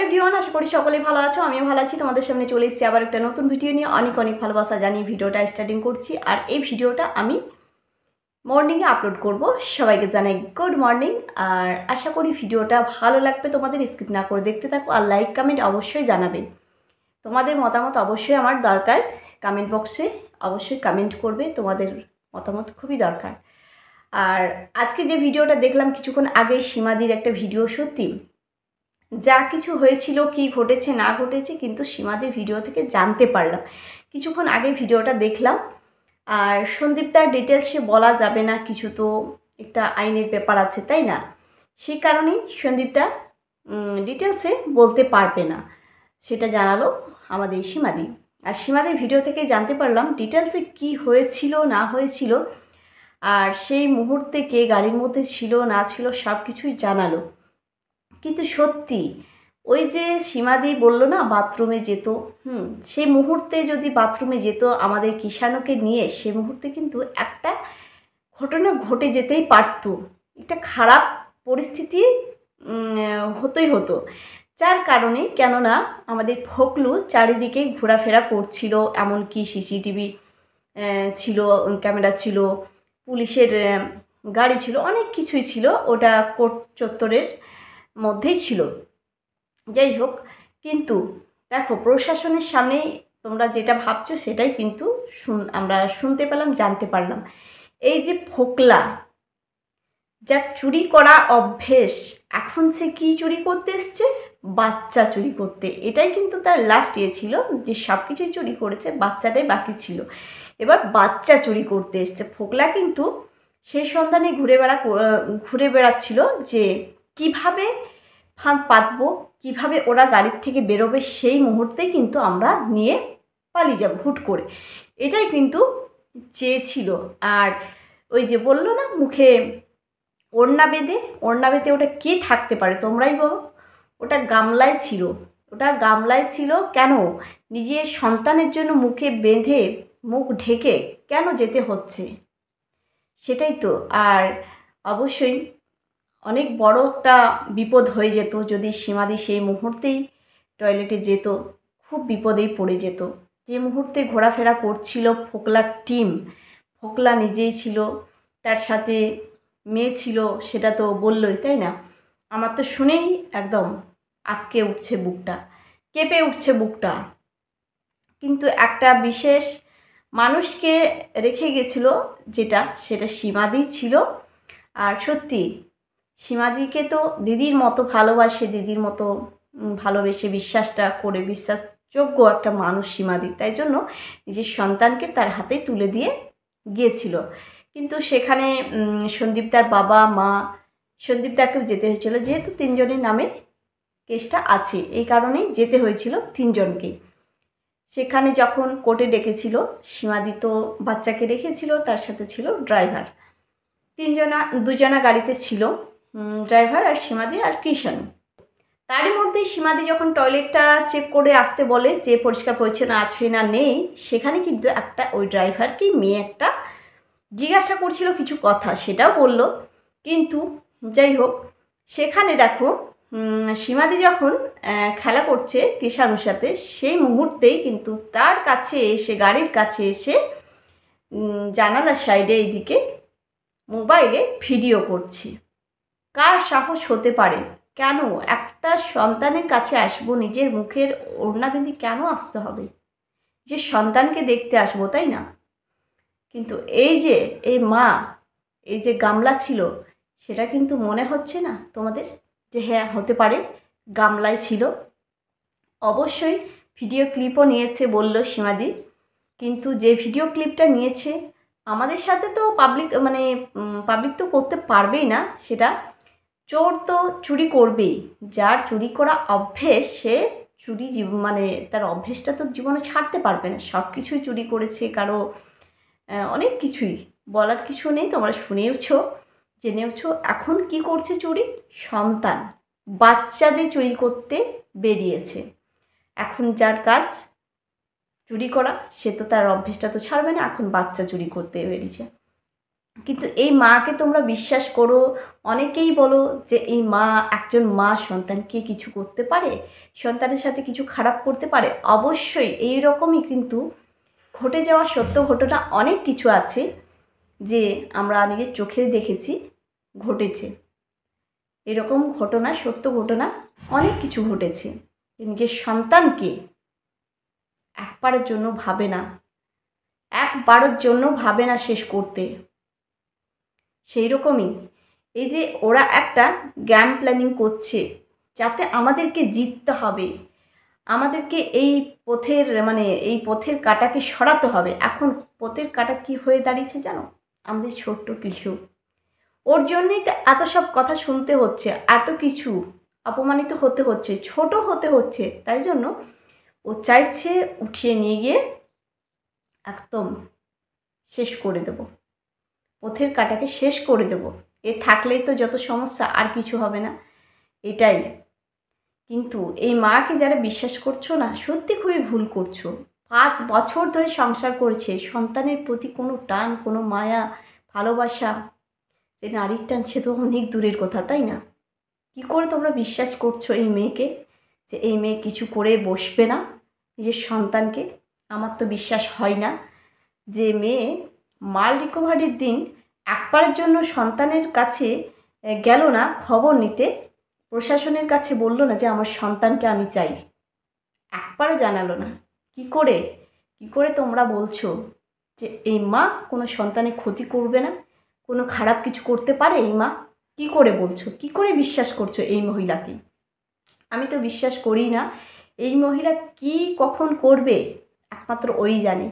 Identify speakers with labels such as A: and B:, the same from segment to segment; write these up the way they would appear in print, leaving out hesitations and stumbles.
A: Everyone, আশা করি সকলেই ভালো আছো। আমিও ভালো আছি। তোমাদের সামনে চলে এসেছি আবার একটা নতুন ভিডিও নিয়ে। অনেক অনেক ভালোবাসা জানিয়ে ভিডিওটা স্টার্টিং করছি। আর এই ভিডিওটা আমি মর্নিংয়ে আপলোড করব। সবাইকে জানাই গুড মর্নিং। আর আশা করি ভিডিওটা ভালো লাগবে তোমাদের। স্কিপ না করে দেখতে থাকো আর লাইক কমেন্ট অবশ্যই জানাবে। তোমাদের মতামত অবশ্যই আমার দরকার। কমেন্ট বক্সে অবশ্যই কমেন্ট করবে, তোমাদের মতামত খুবই দরকার। আর আজকে যে ভিডিওটা দেখলাম কিছুক্ষণ আগে, সীমাদির একটা ভিডিও, সত্যি যা কিছু হয়েছিল, কি ঘটেছে না ঘটেছে, কিন্তু সীমাদির ভিডিও থেকে জানতে পারলাম। কিছুক্ষণ আগে ভিডিওটা দেখলাম। আর সন্দীপদার ডিটেলসে বলা যাবে না কিছু, তো একটা আইনের ব্যাপার আছে, তাই না? সেই কারণেই সন্দীপদা ডিটেলসে বলতে পারবে না, সেটা জানালো আমাদের সীমাদি। আর সীমাদির ভিডিও থেকে জানতে পারলাম ডিটেলসে কি হয়েছিল না হয়েছিল, আর সেই মুহূর্তে কে গাড়ির মধ্যে ছিল না ছিল সব কিছুই জানালো। কিন্তু সত্যি ওই যে সীমাদি বলল না বাথরুমে যেত, সেই মুহূর্তে যদি বাথরুমে যেত আমাদের কিষাণুকে নিয়ে, সে মুহূর্তে কিন্তু একটা ঘটনা ঘটে যেতেই পারত। একটা খারাপ পরিস্থিতি হতোই হতো। যার কারণে, কেননা আমাদের ফকলু চারিদিকে ঘোরাফেরা করছিল, এমনকি সিসিটিভি ছিল, ক্যামেরা ছিল, পুলিশের গাড়ি ছিল, অনেক কিছুই ছিল। ওটা কোর্ট চত্বরের মধ্যেই ছিল। যাই হোক, কিন্তু দেখো প্রশাসনের সামনেই তোমরা যেটা ভাবছো সেটাই কিন্তু আমরা শুনতে পেলাম, জানতে পারলাম। এই যে ফোকলা, যার চুরি করা অভ্যেস, এখন সে কি চুরি করতে এসছে? বাচ্চা চুরি করতে। এটাই কিন্তু তার লাস্ট ছিল, যে সব কিছুই চুরি করেছে, বাচ্চাটাই বাকি ছিল। এবার বাচ্চা চুরি করতে এসছে ফোকলা। কিন্তু সেই সন্ধানে ঘুরে বেড়াচ্ছিল যে কিভাবে ফাঁদ পাতবো, কীভাবে ওরা গাড়ির থেকে বেরোবে, সেই মুহূর্তে কিন্তু আমরা নিয়ে পালিয়ে যাব হুট করে, এটাই কিন্তু চেয়েছিল। আর ওই যে বললো না মুখে ওড়না বেঁধে, ওটা কে থাকতে পারে তোমরাই বলো? ওটা গামলায় ছিল। ওটা গামলায় ছিল কেন? নিজের সন্তানের জন্য মুখে বেঁধে, মুখ ঢেকে কেন যেতে হচ্ছে? সেটাই তো। আর অবশ্যই অনেক বড় একটা বিপদ হয়ে যেত যদি সীমাদি সেই মুহূর্তেই টয়লেটে যেত, খুব বিপদেই পড়ে যেত। যে মুহূর্তে ঘোরাফেরা করছিল ফোকলার টিম, ফোকলা নিজেই ছিল, তার সাথে মেয়ে ছিল, সেটা তো বললই, তাই না? আমার তো শুনেই একদম আটকে উঠছে বুকটা, কেঁপে উঠছে বুকটা। কিন্তু একটা বিশেষ মানুষকে রেখে গেছিল, সেটা সীমাদি ছিল। আর সত্যি সীমাদিকে তো দিদির মতো ভালোবাসে, দিদির মতো ভালোবেসে বিশ্বাসটা করে, বিশ্বাসযোগ্য একটা মানুষ সীমাদি, তাই জন্য নিজের সন্তানকে তার হাতে তুলে দিয়ে গিয়েছিল। কিন্তু সেখানে সন্দীপদার বাবা মা, সন্দীপদাকেও যেতে হয়েছিল, যেহেতু তিনজনের নামে কেসটা আছে, এই কারণেই যেতে হয়েছিল তিনজনকে। সেখানে যখন কোর্টে ডেকেছিল, সীমাদি তো বাচ্চাকে রেখেছিল, তার সাথে ছিল ড্রাইভার। দুজনা গাড়িতে ছিল, ড্রাইভার আর সীমাদি আর কিষাণু। তারই মধ্যে সীমাদি যখন টয়লেটটা চেক করে আসতে বলে যে পরিষ্কার পরিচ্ছন্ন আছে না নেই, সেখানে কিন্তু একটা ওই ড্রাইভারকে মেয়ে একটা জিজ্ঞাসা করছিল কিছু কথা, সেটাও বলল। কিন্তু যাই হোক, সেখানে দেখো সীমাদি যখন খেলা করছে কিষাণুর সাথে, সেই মুহূর্তেই কিন্তু তার কাছে এসে, গাড়ির কাছে এসে জানালার সাইডে এইদিকে মোবাইলে ভিডিও করছে। কার সাহস হতে পারে? কেন একটা সন্তানের কাছে আসবো, নিজের মুখের ওড়না বেঁধে কেন আসতে হবে? যে সন্তানকে দেখতে আসবো, তাই না? কিন্তু এই মা, এই যে গামলা ছিল, সেটা কিন্তু মনে হচ্ছে না তোমাদের যে হ্যাঁ হতে পারে গামলায় ছিল? অবশ্যই ভিডিও ক্লিপও নিয়েছে বলল সীমাদি, কিন্তু যে ভিডিও ক্লিপটা নিয়েছে আমাদের সাথে তো পাবলিক তো করতে পারবেই না সেটা। চোর তো চুরি করবেই, যার চুরি করা অভ্যেস সে চুরি তার অভ্যেসটা তো জীবনে ছাড়তে পারবে না। সব কিছুই চুরি করেছে, কারো অনেক কিছুই বলার কিছু নেই, তোমরা শুনেওছ জেনেওছ। এখন কি করছে চুরি? সন্তান, বাচ্চাদের চুরি করতে বেরিয়েছে। এখন যার কাজ চুরি করা, সে তো তার অভ্যেসটা তো ছাড়বে না, এখন বাচ্চা চুরি করতে বেরিয়েছে। কিন্তু এই মাকে তোমরা বিশ্বাস করো, অনেকেই বলো যে এই মা, একজন মা সন্তানকে কিছু করতে পারে, সন্তানের সাথে কিছু খারাপ করতে পারে। অবশ্যই এই রকমই কিন্তু ঘটে যাওয়া সত্য ঘটনা অনেক কিছু আছে যে আমরা নিজের চোখে দেখেছি, ঘটেছে। এরকম ঘটনা, সত্য ঘটনা অনেক কিছু ঘটেছে। নিজের সন্তানকে একবারের জন্য ভাবে না, একবারের জন্য ভাবে না শেষ করতে। সেই রকমই এই যে ওরা একটা গেম প্ল্যানিং করছে যাতে আমাদেরকে জিততে হবে, আমাদেরকে এই পথের এই পথের কাঁটাকে সরাতে হবে। এখন পথের কাঁটা কি হয়ে দাঁড়িয়েছে জানো? আমাদের ছোট্ট কিছু, ওর জন্যই তো এত সব কথা শুনতে হচ্ছে, এত কিছু অপমানিত হতে হচ্ছে, ছোট হতে হচ্ছে। তাই জন্য ও চাইছে উঠিয়ে নিয়ে গিয়ে একদম শেষ করে দেব, পথের কাঁটাকে শেষ করে দেব। এ থাকলেই তো যত সমস্যা, আর কিছু হবে না, এটাই। কিন্তু এই মাকে যারা বিশ্বাস করছো না, সত্যি খুবই ভুল করছো। 5 বছর ধরে সংসার করেছে, সন্তানের প্রতি কোনো টান, কোনো মায়া, ভালোবাসা, যে নারীর টান, সে তো অনেক দূরের কথা, তাই না? কী করে তোমরা বিশ্বাস করছো এই মেয়েকে, যে এই মেয়ে কিছু করে বসবে না নিজের সন্তানকে? আমার তো বিশ্বাস হয় না যে মেয়ে মাল রিকভারির দিন একবারের জন্য সন্তানের কাছে গেল না খবর নিতে, প্রশাসনের কাছে বলল না যে আমার সন্তানকে আমি চাই, একবারও জানালো না। কি করে তোমরা বলছো যে এই মা কোনো সন্তানের ক্ষতি করবে না, কোনো খারাপ কিছু করতে পারে এই মা? কি করে বলছো, কি করে বিশ্বাস করছো এই মহিলাকে? আমি তো বিশ্বাস করি না। এই মহিলা কি কখন করবে একমাত্র ওই জানে।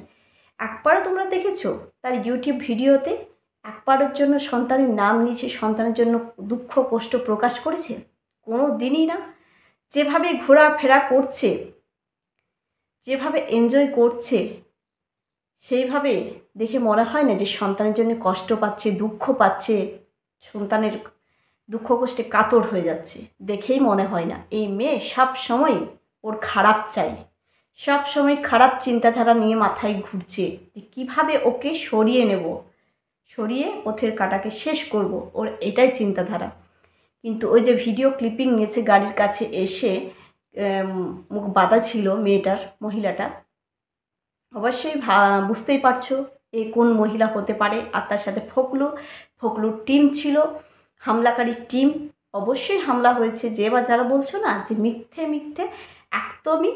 A: একবারও তোমরা দেখেছো তার ইউটিউব ভিডিওতে একবারের জন্য সন্তানের নাম নিয়েছে, সন্তানের জন্য দুঃখ কষ্ট প্রকাশ করেছে? কোনো দিনই না। যেভাবে ঘোরাফেরা করছে, যেভাবে এনজয় করছে, সেইভাবে দেখে মনে হয় না যে সন্তানের জন্য কষ্ট পাচ্ছে, দুঃখ পাচ্ছে, সন্তানের দুঃখ কষ্টে কাতর হয়ে যাচ্ছে। দেখেই মনে হয় না। এই মেয়ে সব সময় ওর খারাপ চাই, সব সময় খারাপ চিন্তাধারা নিয়ে মাথায় ঘুরছে যে কীভাবে ওকে সরিয়ে নেব, সরিয়ে পথের কাঁটাকে শেষ করব, ওর এটাই চিন্তাধারা। কিন্তু ওই যে ভিডিও ক্লিপিং নিয়েছে গাড়ির কাছে এসে, মুখ বাঁধা ছিল মেয়েটার, মহিলাটা, অবশ্যই বুঝতেই পারছো এ কোন মহিলা হতে পারে। আর তার সাথে ফকলুর টিম ছিল, হামলাকারীর টিম। অবশ্যই হামলা হয়েছে। যে বা যারা বলছো না যে মিথ্যে, একদমই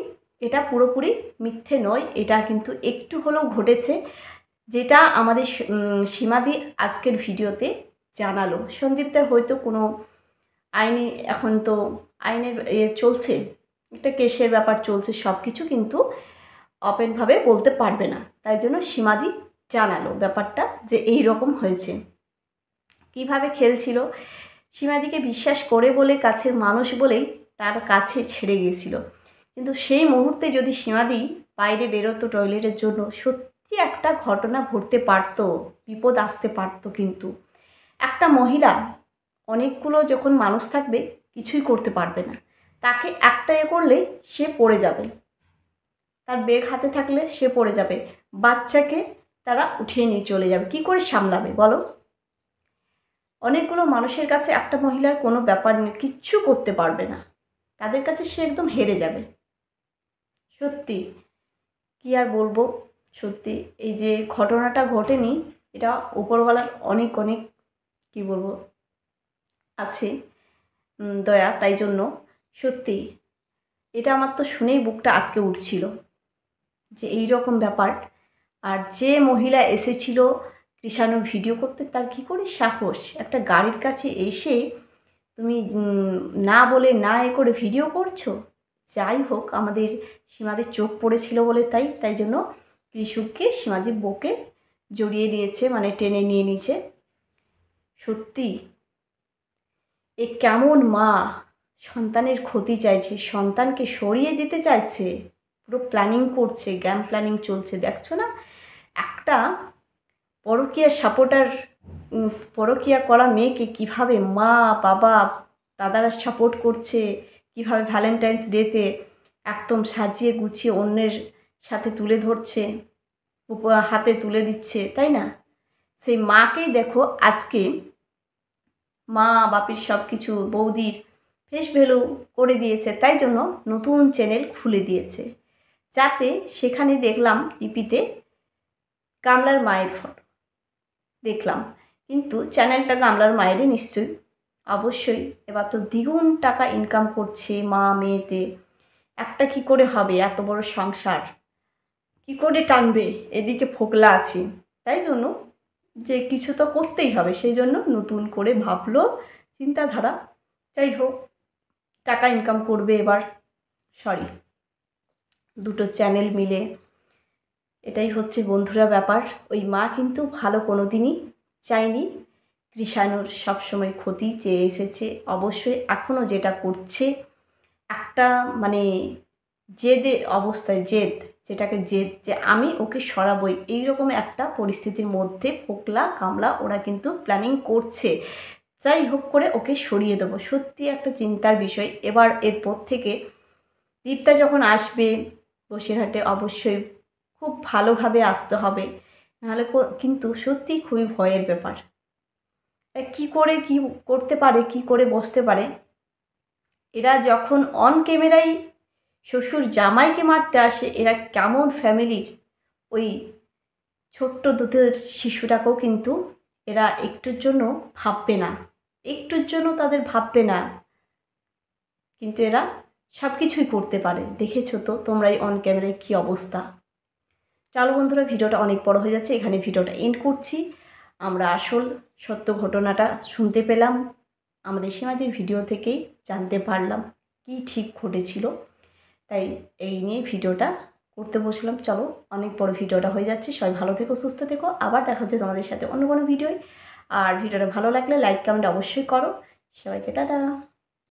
A: এটা পুরোপুরি মিথ্যে নয়। এটা কিন্তু একটু হলেও ঘটেছে, যেটা আমাদের সীমাদি আজকের ভিডিওতে জানালো। সন্দীপদার হয়তো কোনো আইনি, এখন তো আইনের চলছে, একটা কেসের ব্যাপার চলছে, সব কিছু কিন্তু ওপেনভাবে বলতে পারবে না। তাই জন্য সীমাদি জানালো ব্যাপারটা যে এই রকম হয়েছে। কিভাবে খেলছিল, সীমাদিকে বিশ্বাস করে বলে, কাছের মানুষ বলেই তার কাছে ছেড়ে গিয়েছিল। কিন্তু সেই মুহূর্তে যদি সীমাদি বাইরে বেরোতো টয়লেটের জন্য, সত্যি একটা ঘটনা ঘটতে পারতো, বিপদ আসতে পারতো। কিন্তু একটা মহিলা, অনেকগুলো যখন মানুষ থাকবে, কিছুই করতে পারবে না। তাকে একটা করলে সে পড়ে যাবে, তার বেগ হাতে থাকলে সে পড়ে যাবে, বাচ্চাকে তারা উঠিয়ে নিয়ে চলে যাবে। কি করে সামলাবে বলো? অনেকগুলো মানুষের কাছে একটা মহিলার কোনো ব্যাপার নেই, কিচ্ছু করতে পারবে না, তাদের কাছে সে একদম হেরে যাবে। সত্যি কি আর বলবো, সত্যি এই যে ঘটনাটা ঘটেনি, এটা উপরওয়ালার অনেক অনেক কি বলবো আছে দয়া। তাই জন্য সত্যি এটা আমার তো শুনেই বুকটা আটকে উঠছিল যে এই রকম ব্যাপার। আর যে মহিলা এসেছিল কৃষাণুর ভিডিও করতে, তার কী করে সাহস একটা গাড়ির কাছে এসে তুমি না বলে না করে ভিডিও করছো? যাই হোক, আমাদের সীমাদের চোখ পড়েছিল বলে তাই জন্য কৃষককে সীমাদির বুকে জড়িয়ে নিয়েছে, টেনে নিয়ে নিয়েছে। সত্যি এ কেমন মা, সন্তানের ক্ষতি চাইছে, সন্তানকে সরিয়ে দিতে চাইছে, পুরো প্ল্যানিং করছে, গেম প্ল্যানিং চলছে। দেখছো না একটা পরকীয়া সাপোর্টার, পরকীয়া করা মেয়েকে কিভাবে মা বাবা দাদারা সাপোর্ট করছে, কিভাবে ভ্যালেন্টাইন্স ডেতে একদম সাজিয়ে গুছিয়ে অন্যের সাথে তুলে ধরছে, হাতে তুলে দিচ্ছে, তাই না? সেই মাকেই দেখো আজকে মা বাপির সব কিছু বৌদির ফেস ভ্যালু করে দিয়েছে, তাই জন্য নতুন চ্যানেল খুলে দিয়েছে, যাতে সেখানে দেখলাম ডিপিতে গামলার মায়ের ফটো দেখলাম, কিন্তু চ্যানেলটা গামলার মায়েরই নিশ্চয়ই, অবশ্যই। এবার তো দ্বিগুণ টাকা ইনকাম করছে মা মেয়েতে, একটা কি করে হবে এত বড় সংসার, কি করে টানবে, এদিকে ফোকলা আছে, তাই জন্য যে কিছু তো করতেই হবে, সেই জন্য নতুন করে ভাবলো চিন্তাধারা। যাই হোক, টাকা ইনকাম করবে এবার, সরি, দুটো চ্যানেল মিলে, এটাই হচ্ছে বন্ধুরা ব্যাপার। ওই মা কিন্তু ভালো কোনো দিনই চায়নি, কৃষাণুর সবসময় ক্ষতি চেয়ে এসেছে, অবশ্যই এখনও যেটা করছে একটা মানে জেদে অবস্থায়, যেটাকে জেদ, যে আমি ওকে সরাবই, এইরকম একটা পরিস্থিতির মধ্যে ফোকলা কামলা ওরা কিন্তু প্ল্যানিং করছে, যাই হোক করে ওকে সরিয়ে দেবো। সত্যি একটা চিন্তার বিষয়। এবার এরপর থেকে দীপ্তা যখন আসবে বসিরহাটে, অবশ্যই খুব ভালোভাবে আসতে হবে, নাহলে কিন্তু সত্যি খুবই ভয়ের ব্যাপার। কি করে কি করতে পারে, কি করে বসতে পারে, এরা যখন অন ক্যামেরায় শ্বশুর জামাইকে মারতে আসে, এরা কেমন ফ্যামিলির, ওই ছোট্ট দুধের শিশুটাকেও কিন্তু এরা একটুর জন্য ভাববে না, একটুর জন্য তাদের ভাববে না, কিন্তু এরা সব কিছুই করতে পারে। দেখেছো তো তোমরাই অন ক্যামেরায় কী অবস্থা। চলো বন্ধুরা, ভিডিওটা অনেক বড় হয়ে যাচ্ছে, এখানে ভিডিওটা এন্ড করছি। আমরা আসল সত্য ঘটনাটা শুনতে পেলাম, আমাদের সীমাদির ভিডিও থেকেই জানতে পারলাম কি ঠিক ঘটেছিল, তাই এই নিয়ে ভিডিওটা করতে বসলাম। চলো, অনেক বড় ভিডিওটা হয়ে যাচ্ছে, সবাই ভালো থেকো, সুস্থ থেকো, আবার দেখা হচ্ছে তোমাদের সাথে অন্য কোনো ভিডিওয়। আর ভিডিওটা ভালো লাগলে লাইক কমেন্ট অবশ্যই করো। সবাইকে টাটা।